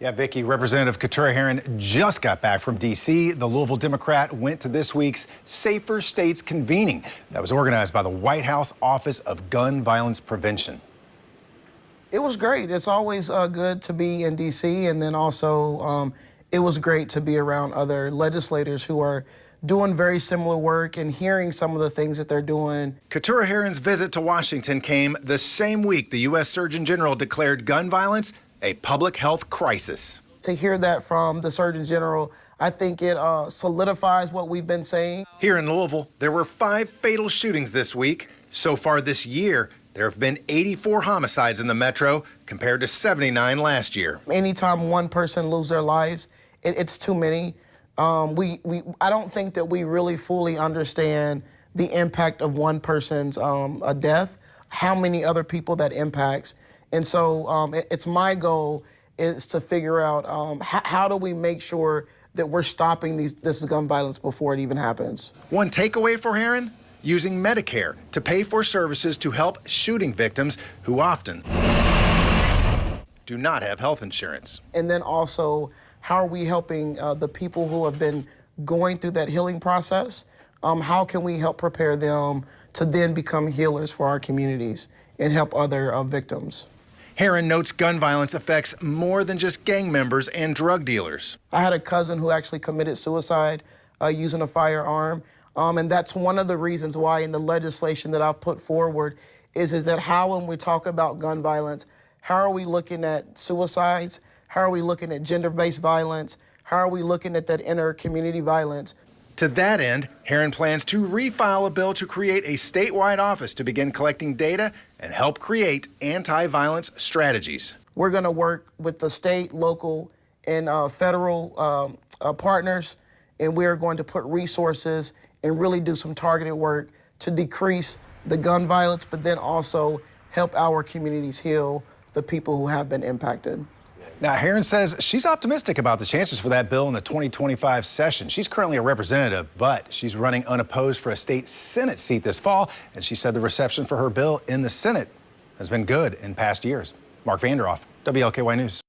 Yeah, Vicki, Representative Keturah Herron just got back from D.C. The Louisville Democrat went to this week's Safer States convening that was organized by the White House Office of Gun Violence Prevention. It was great. It's always good to be in D.C. and then also it was great to be around other legislators who are doing very similar work and hearing some of the things that they're doing. Keturah Herron's visit to Washington came the same week the U.S. Surgeon General declared gun violence a public health crisis. To hear that from the Surgeon General, I think it solidifies what we've been saying. Here in Louisville, there were 5 fatal shootings this week. So far this year, there have been 84 homicides in the metro compared to 79 last year. Anytime one person loses their lives, it's too many. I don't think that we really fully understand the impact of one person's death, how many other people that impacts. And so it's my goal is to figure out how do we make sure that we're stopping this gun violence before it even happens. One takeaway for Herron? Using Medicare to pay for services to help shooting victims who often do not have health insurance. And then also, how are we helping the people who have been going through that healing process? How can we help prepare them to then become healers for our communities and help other victims? Herron notes gun violence affects more than just gang members and drug dealers. I had a cousin who actually committed suicide using a firearm. And that's one of the reasons why in the legislation that I've put forward is that how when we talk about gun violence, how are we looking at suicides? How are we looking at gender-based violence? How are we looking at that inter-community violence? To that end, Herron plans to refile a bill to create a statewide office to begin collecting data and help create anti-violence strategies. We're going to work with the state, local, and federal partners, and we're going to put resources and really do some targeted work to decrease the gun violence, but then also help our communities heal the people who have been impacted. Now, Herron says she's optimistic about the chances for that bill in the 2025 session. She's currently a representative, but she's running unopposed for a state Senate seat this fall, and she said the reception for her bill in the Senate has been good in past years. Mark Vanderhoff, WLKY News.